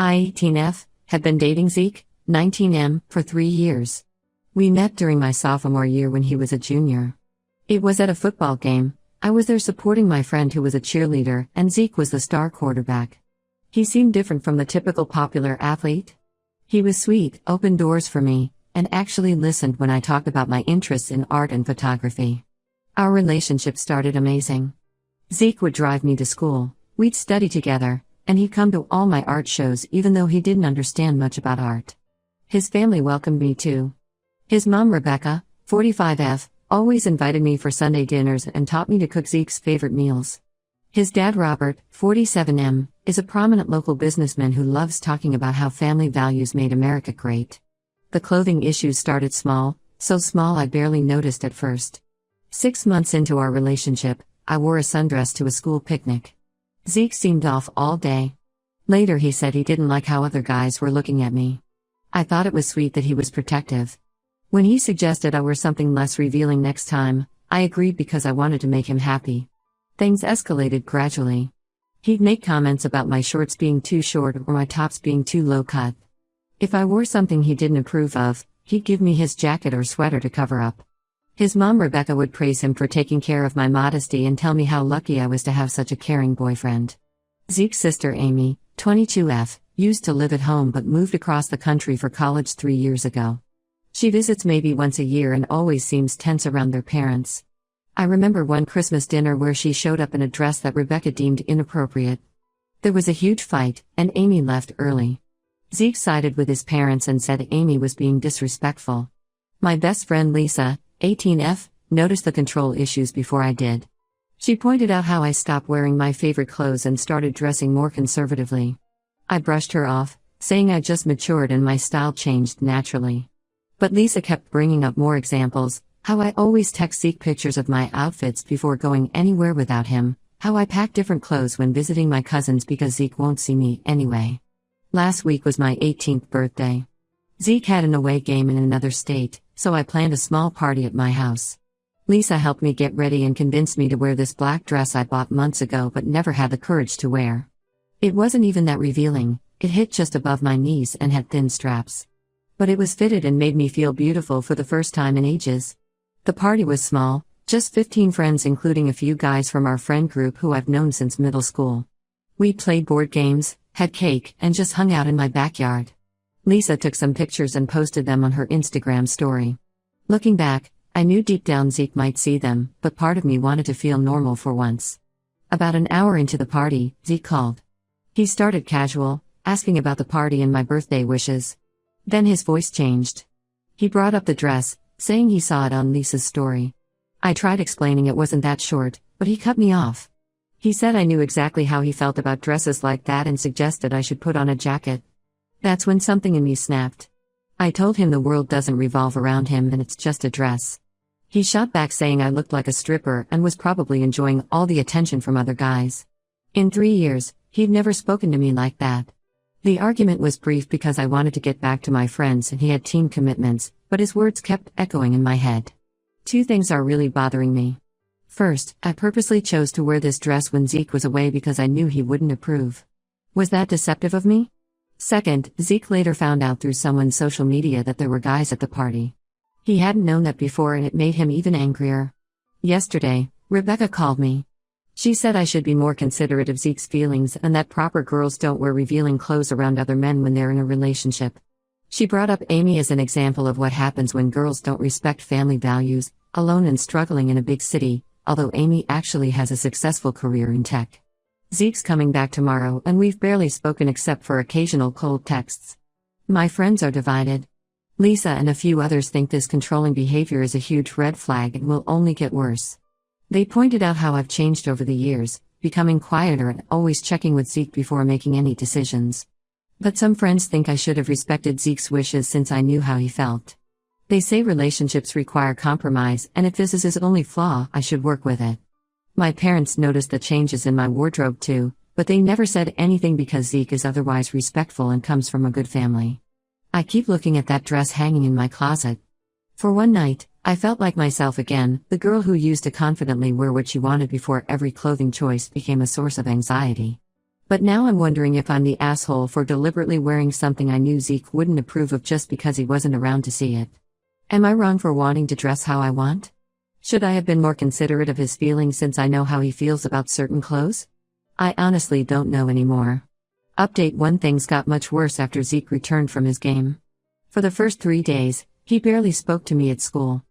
I, 18F, had been dating Zeke, 19M, for 3 years. We met during my sophomore year when he was a junior. It was at a football game. I was there supporting my friend who was a cheerleader, and Zeke was the star quarterback. He seemed different from the typical popular athlete. He was sweet, opened doors for me, and actually listened when I talked about my interests in art and photography. Our relationship started amazing. Zeke would drive me to school, we'd study together, and he'd come to all my art shows even though he didn't understand much about art. His family welcomed me too. His mom, Rebecca, 45F, always invited me for Sunday dinners and taught me to cook Zeke's favorite meals. His dad, Robert, 47M, is a prominent local businessman who loves talking about how family values made America great. The clothing issues started small, so small I barely noticed at first. 6 months into our relationship, I wore a sundress to a school picnic. Zeke seemed off all day. Later he said he didn't like how other guys were looking at me. I thought it was sweet that he was protective. When he suggested I wear something less revealing next time, I agreed because I wanted to make him happy. Things escalated gradually. He'd make comments about my shorts being too short or my tops being too low cut. If I wore something he didn't approve of, he'd give me his jacket or sweater to cover up. His mom, Rebecca, would praise him for taking care of my modesty and tell me how lucky I was to have such a caring boyfriend. Zeke's sister, Amy, 22F, used to live at home but moved across the country for college 3 years ago. She visits maybe once a year and always seems tense around their parents. I remember one Christmas dinner where she showed up in a dress that Rebecca deemed inappropriate. There was a huge fight, and Amy left early. Zeke sided with his parents and said Amy was being disrespectful. My best friend Lisa, 18F, noticed the control issues before I did. She pointed out how I stopped wearing my favorite clothes and started dressing more conservatively. I brushed her off, saying I just matured and my style changed naturally. But Lisa kept bringing up more examples, how I always text Zeke pictures of my outfits before going anywhere without him, how I pack different clothes when visiting my cousins because Zeke won't see me anyway. Last week was my 18th birthday. Zeke had an away game in another state, so I planned a small party at my house. Lisa helped me get ready and convinced me to wear this black dress I bought months ago but never had the courage to wear. It wasn't even that revealing, it hit just above my knees and had thin straps. But it was fitted and made me feel beautiful for the first time in ages. The party was small, just 15 friends including a few guys from our friend group who I've known since middle school. We played board games, had cake, and just hung out in my backyard. Lisa took some pictures and posted them on her Instagram story. Looking back, I knew deep down Zeke might see them, but part of me wanted to feel normal for once. About an hour into the party, Zeke called. He started casual, asking about the party and my birthday wishes. Then his voice changed. He brought up the dress, saying he saw it on Lisa's story. I tried explaining it wasn't that short, but he cut me off. He said I knew exactly how he felt about dresses like that and suggested I should put on a jacket. That's when something in me snapped. I told him the world doesn't revolve around him and it's just a dress. He shot back saying I looked like a stripper and was probably enjoying all the attention from other guys. In 3 years, he'd never spoken to me like that. The argument was brief because I wanted to get back to my friends and he had team commitments, but his words kept echoing in my head. 2 things are really bothering me. First, I purposely chose to wear this dress when Zeke was away because I knew he wouldn't approve. Was that deceptive of me? Second, Zeke later found out through someone's social media that there were guys at the party. He hadn't known that before and it made him even angrier. Yesterday, Rebecca called me. She said I should be more considerate of Zeke's feelings and that proper girls don't wear revealing clothes around other men when they're in a relationship. She brought up Amy as an example of what happens when girls don't respect family values, alone and struggling in a big city, although Amy actually has a successful career in tech. Zeke's coming back tomorrow and we've barely spoken except for occasional cold texts. My friends are divided. Lisa and a few others think this controlling behavior is a huge red flag and will only get worse. They pointed out how I've changed over the years, becoming quieter and always checking with Zeke before making any decisions. But some friends think I should have respected Zeke's wishes since I knew how he felt. They say relationships require compromise and if this is his only flaw, I should work with it. My parents noticed the changes in my wardrobe too, but they never said anything because Zeke is otherwise respectful and comes from a good family. I keep looking at that dress hanging in my closet. For one night, I felt like myself again, the girl who used to confidently wear what she wanted before every clothing choice became a source of anxiety. But now I'm wondering if I'm the asshole for deliberately wearing something I knew Zeke wouldn't approve of just because he wasn't around to see it. Am I wrong for wanting to dress how I want? Should I have been more considerate of his feelings since I know how he feels about certain clothes? I honestly don't know anymore. Update 1: Things got much worse after Zeke returned from his game. For the first 3 days, he barely spoke to me at school.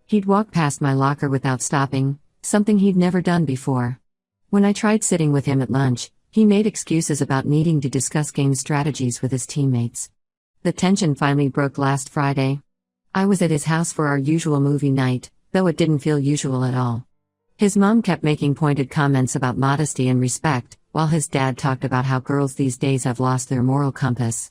He'd walk past my locker without stopping, something he'd never done before. When I tried sitting with him at lunch, he made excuses about needing to discuss game strategies with his teammates. The tension finally broke last Friday. I was at his house for our usual movie night, though it didn't feel usual at all. His mom kept making pointed comments about modesty and respect, while his dad talked about how girls these days have lost their moral compass.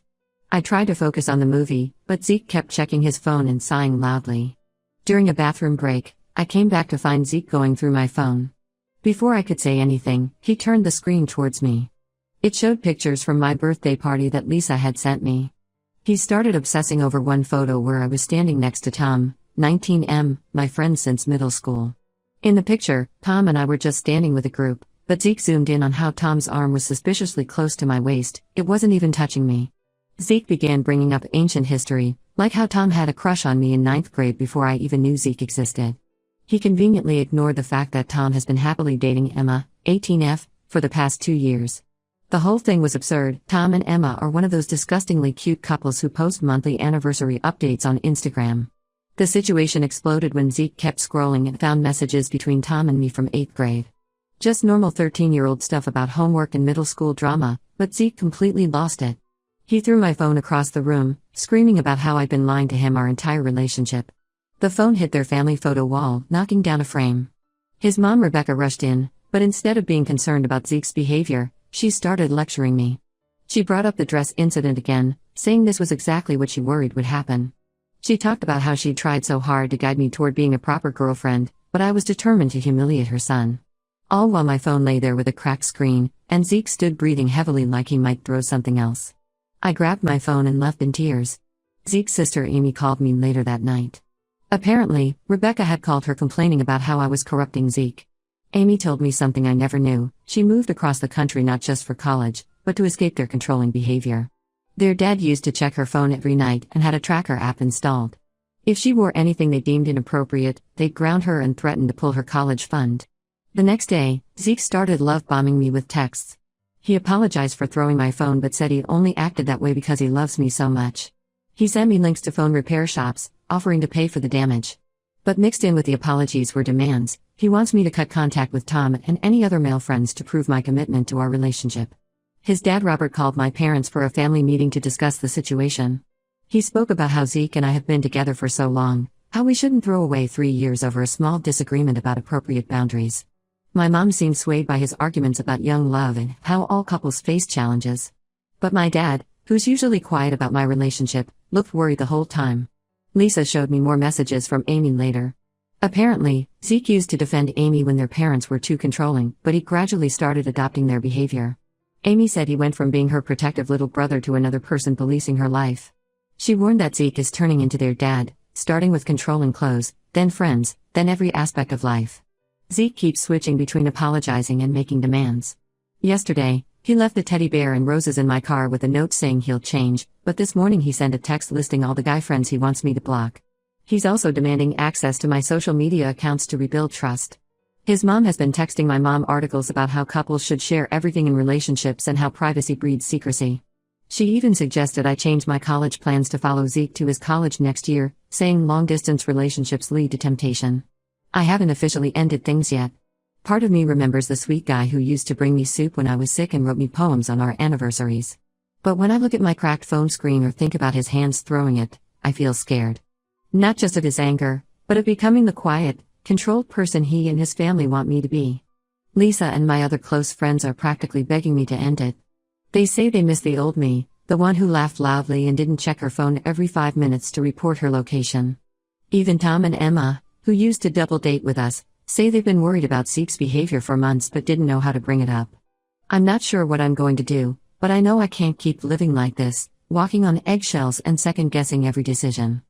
I tried to focus on the movie, but Zeke kept checking his phone and sighing loudly. During a bathroom break, I came back to find Zeke going through my phone. Before I could say anything, he turned the screen towards me. It showed pictures from my birthday party that Lisa had sent me. He started obsessing over one photo where I was standing next to Tom, 19M, my friend since middle school. In the picture, Tom and I were just standing with a group, but Zeke zoomed in on how Tom's arm was suspiciously close to my waist. It wasn't even touching me. Zeke began bringing up ancient history, like how Tom had a crush on me in 9th grade before I even knew Zeke existed. He conveniently ignored the fact that Tom has been happily dating Emma, 18F, for the past 2 years. The whole thing was absurd. Tom and Emma are one of those disgustingly cute couples who post monthly anniversary updates on Instagram. The situation exploded when Zeke kept scrolling and found messages between Tom and me from 8th grade. Just normal 13-year-old stuff about homework and middle school drama, but Zeke completely lost it. He threw my phone across the room, screaming about how I'd been lying to him our entire relationship. The phone hit their family photo wall, knocking down a frame. His mom Rebecca rushed in, but instead of being concerned about Zeke's behavior, she started lecturing me. She brought up the dress incident again, saying this was exactly what she worried would happen. She talked about how she'd tried so hard to guide me toward being a proper girlfriend, but I was determined to humiliate her son. All while my phone lay there with a cracked screen, and Zeke stood breathing heavily like he might throw something else. I grabbed my phone and left in tears. Zeke's sister Amy called me later that night. Apparently, Rebecca had called her complaining about how I was corrupting Zeke. Amy told me something I never knew: she moved across the country not just for college, but to escape their controlling behavior. Their dad used to check her phone every night and had a tracker app installed. If she wore anything they deemed inappropriate, they'd ground her and threaten to pull her college fund. The next day, Zeke started love-bombing me with texts. He apologized for throwing my phone but said he only acted that way because he loves me so much. He sent me links to phone repair shops, offering to pay for the damage. But mixed in with the apologies were demands. He wants me to cut contact with Tom and any other male friends to prove my commitment to our relationship. His dad Robert called my parents for a family meeting to discuss the situation. He spoke about how Zeke and I have been together for so long, how we shouldn't throw away 3 years over a small disagreement about appropriate boundaries. My mom seemed swayed by his arguments about young love and how all couples face challenges. But my dad, who's usually quiet about my relationship, looked worried the whole time. Lisa showed me more messages from Amy later. Apparently, Zeke used to defend Amy when their parents were too controlling, but he gradually started adopting their behavior. Amy said he went from being her protective little brother to another person policing her life. She warned that Zeke is turning into their dad, starting with controlling clothes, then friends, then every aspect of life. Zeke keeps switching between apologizing and making demands. Yesterday, he left the teddy bear and roses in my car with a note saying he'll change, but this morning he sent a text listing all the guy friends he wants me to block. He's also demanding access to my social media accounts to rebuild trust. His mom has been texting my mom articles about how couples should share everything in relationships and how privacy breeds secrecy. She even suggested I change my college plans to follow Zeke to his college next year, saying long-distance relationships lead to temptation. I haven't officially ended things yet. Part of me remembers the sweet guy who used to bring me soup when I was sick and wrote me poems on our anniversaries. But when I look at my cracked phone screen or think about his hands throwing it, I feel scared. Not just of his anger, but of becoming the quiet, controlled person he and his family want me to be. Lisa and my other close friends are practically begging me to end it. They say they miss the old me, the one who laughed loudly and didn't check her phone every 5 minutes to report her location. Even Tom and Emma, who used to double date with us, say they've been worried about Zeke's behavior for months but didn't know how to bring it up. I'm not sure what I'm going to do, but I know I can't keep living like this, walking on eggshells and second-guessing every decision.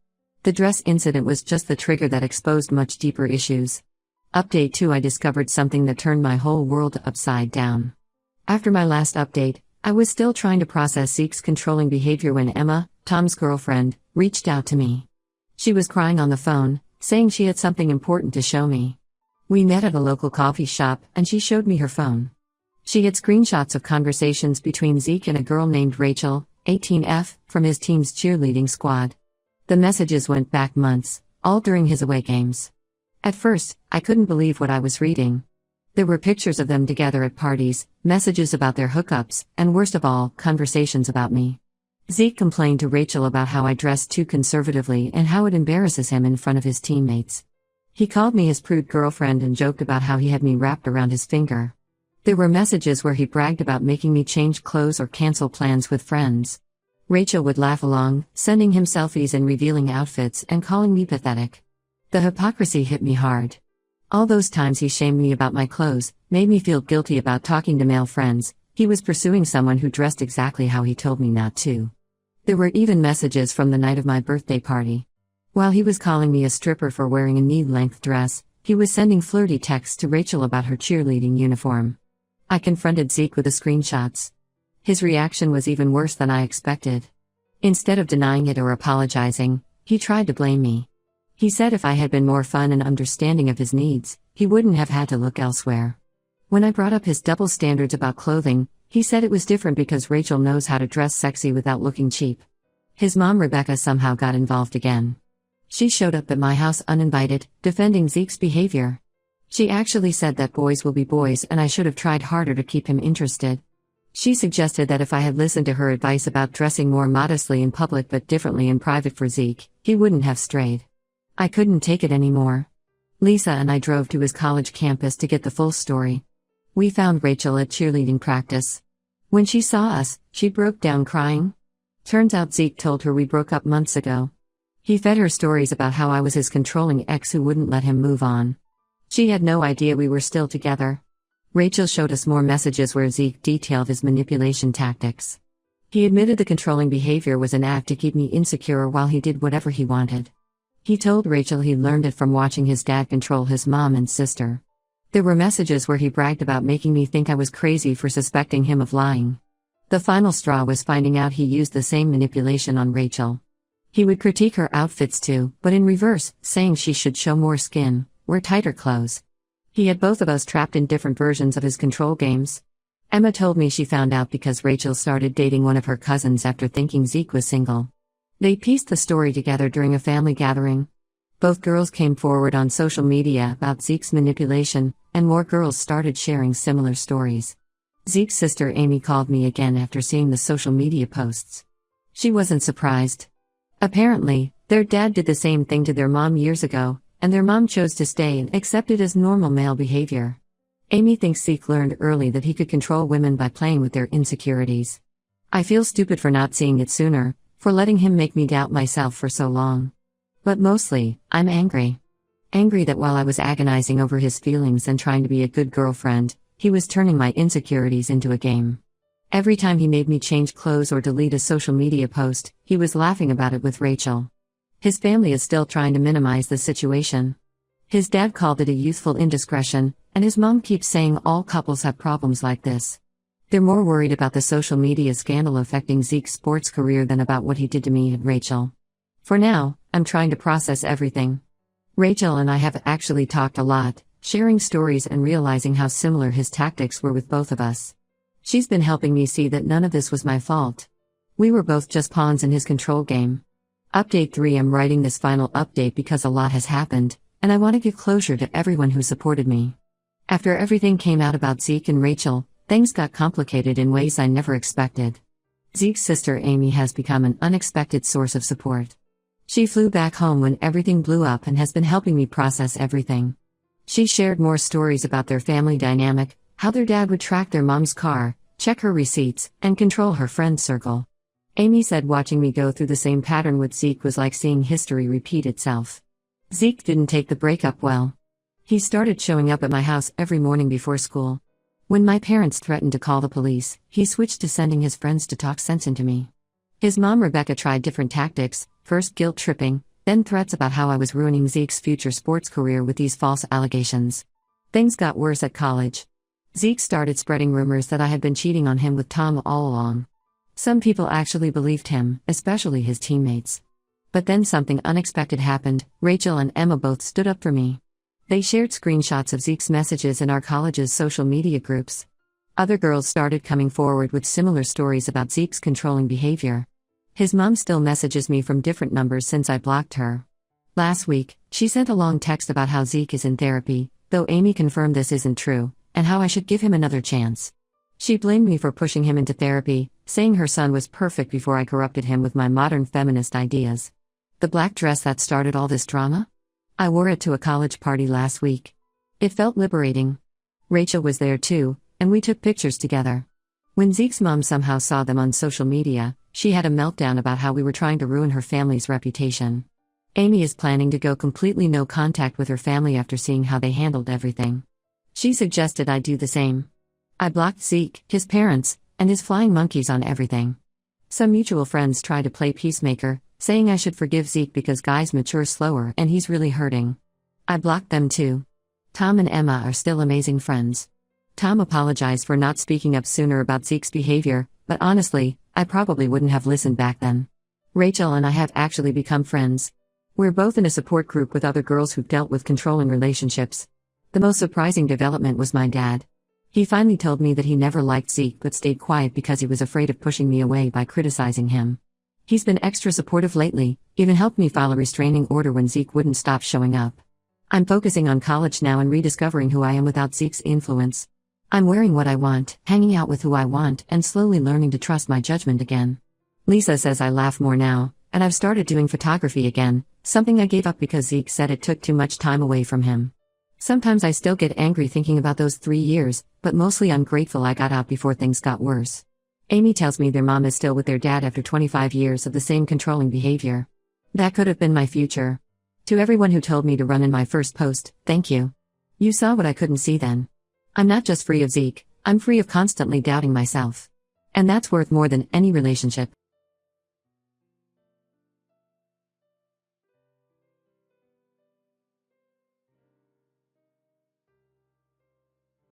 The dress incident was just the trigger that exposed much deeper issues. Update 2: I discovered something that turned my whole world upside down. After my last update, I was still trying to process Zeke's controlling behavior when Emma, Tom's girlfriend, reached out to me. She was crying on the phone, saying she had something important to show me. We met at a local coffee shop, and she showed me her phone. She had screenshots of conversations between Zeke and a girl named Rachel, 18F, from his team's cheerleading squad. The messages went back months, all during his away games. At first, I couldn't believe what I was reading. There were pictures of them together at parties, messages about their hookups, and worst of all, conversations about me. Zeke complained to Rachel about how I dressed too conservatively and how it embarrasses him in front of his teammates. He called me his prude girlfriend and joked about how he had me wrapped around his finger. There were messages where he bragged about making me change clothes or cancel plans with friends. Rachel would laugh along, sending him selfies in revealing outfits and calling me pathetic. The hypocrisy hit me hard. All those times he shamed me about my clothes, made me feel guilty about talking to male friends. He was pursuing someone who dressed exactly how he told me not to. There were even messages from the night of my birthday party. While he was calling me a stripper for wearing a knee-length dress, he was sending flirty texts to Rachel about her cheerleading uniform. I confronted Zeke with the screenshots. His reaction was even worse than I expected. Instead of denying it or apologizing, he tried to blame me. He said if I had been more fun and understanding of his needs, he wouldn't have had to look elsewhere. When I brought up his double standards about clothing, he said it was different because Rachel knows how to dress sexy without looking cheap. His mom Rebecca somehow got involved again. She showed up at my house uninvited, defending Zeke's behavior. She actually said that boys will be boys and I should have tried harder to keep him interested. She suggested that if I had listened to her advice about dressing more modestly in public but differently in private for Zeke, he wouldn't have strayed. I couldn't take it anymore. Lisa and I drove to his college campus to get the full story. We found Rachel at cheerleading practice. When she saw us, she broke down crying. Turns out Zeke told her we broke up months ago. He fed her stories about how I was his controlling ex who wouldn't let him move on. She had no idea we were still together. Rachel showed us more messages where Zeke detailed his manipulation tactics. He admitted the controlling behavior was an act to keep me insecure while he did whatever he wanted. He told Rachel he learned it from watching his dad control his mom and sister. There were messages where he bragged about making me think I was crazy for suspecting him of lying. The final straw was finding out he used the same manipulation on Rachel. He would critique her outfits too, but in reverse, saying she should show more skin, wear tighter clothes. He had both of us trapped in different versions of his control games. Emma told me she found out because Rachel started dating one of her cousins after thinking Zeke was single. They pieced the story together during a family gathering. Both girls came forward on social media about Zeke's manipulation, and more girls started sharing similar stories. Zeke's sister Amy called me again after seeing the social media posts. She wasn't surprised. Apparently, their dad did the same thing to their mom years ago, and their mom chose to stay and accept it as normal male behavior. Amy thinks Zeke learned early that he could control women by playing with their insecurities. I feel stupid for not seeing it sooner, for letting him make me doubt myself for so long. But mostly, I'm angry. Angry that while I was agonizing over his feelings and trying to be a good girlfriend, he was turning my insecurities into a game. Every time he made me change clothes or delete a social media post, he was laughing about it with Rachel. His family is still trying to minimize the situation. His dad called it a youthful indiscretion, and his mom keeps saying all couples have problems like this. They're more worried about the social media scandal affecting Zeke's sports career than about what he did to me and Rachel. For now, I'm trying to process everything. Rachel and I have actually talked a lot, sharing stories and realizing how similar his tactics were with both of us. She's been helping me see that none of this was my fault. We were both just pawns in his control game. Update 3. I'm writing this final update because a lot has happened, and I want to give closure to everyone who supported me. After everything came out about Zeke and Rachel, things got complicated in ways I never expected. Zeke's sister Amy has become an unexpected source of support. She flew back home when everything blew up and has been helping me process everything. She shared more stories about their family dynamic, how their dad would track their mom's car, check her receipts, and control her friend circle. Amy said watching me go through the same pattern with Zeke was like seeing history repeat itself. Zeke didn't take the breakup well. He started showing up at my house every morning before school. When my parents threatened to call the police, he switched to sending his friends to talk sense into me. His mom Rebecca tried different tactics, first guilt-tripping, then threats about how I was ruining Zeke's future sports career with these false allegations. Things got worse at college. Zeke started spreading rumors that I had been cheating on him with Tom all along. Some people actually believed him, especially his teammates. But then something unexpected happened. Rachel and Emma both stood up for me. They shared screenshots of Zeke's messages in our college's social media groups. Other girls started coming forward with similar stories about Zeke's controlling behavior. His mom still messages me from different numbers since I blocked her. Last week, she sent a long text about how Zeke is in therapy, though Amy confirmed this isn't true, and how I should give him another chance. She blamed me for pushing him into therapy, saying her son was perfect before I corrupted him with my modern feminist ideas. The black dress that started all this drama? I wore it to a college party last week. It felt liberating. Rachel was there too, and we took pictures together. When Zeke's mom somehow saw them on social media, she had a meltdown about how we were trying to ruin her family's reputation. Amy is planning to go completely no contact with her family after seeing how they handled everything. She suggested I do the same. I blocked Zeke, his parents, and his flying monkeys on everything. Some mutual friends try to play peacemaker, saying I should forgive Zeke because guys mature slower and he's really hurting. I blocked them too. Tom and Emma are still amazing friends. Tom apologized for not speaking up sooner about Zeke's behavior, but honestly, I probably wouldn't have listened back then. Rachel and I have actually become friends. We're both in a support group with other girls who've dealt with controlling relationships. The most surprising development was my dad. He finally told me that he never liked Zeke but stayed quiet because he was afraid of pushing me away by criticizing him. He's been extra supportive lately, even helped me file a restraining order when Zeke wouldn't stop showing up. I'm focusing on college now and rediscovering who I am without Zeke's influence. I'm wearing what I want, hanging out with who I want, and slowly learning to trust my judgment again. Lisa says I laugh more now, and I've started doing photography again, something I gave up because Zeke said it took too much time away from him. Sometimes I still get angry thinking about those 3 years, but mostly I'm grateful I got out before things got worse. Amy tells me their mom is still with their dad after 25 years of the same controlling behavior. That could have been my future. To everyone who told me to run in my first post, thank you. You saw what I couldn't see then. I'm not just free of Zeke, I'm free of constantly doubting myself. And that's worth more than any relationship.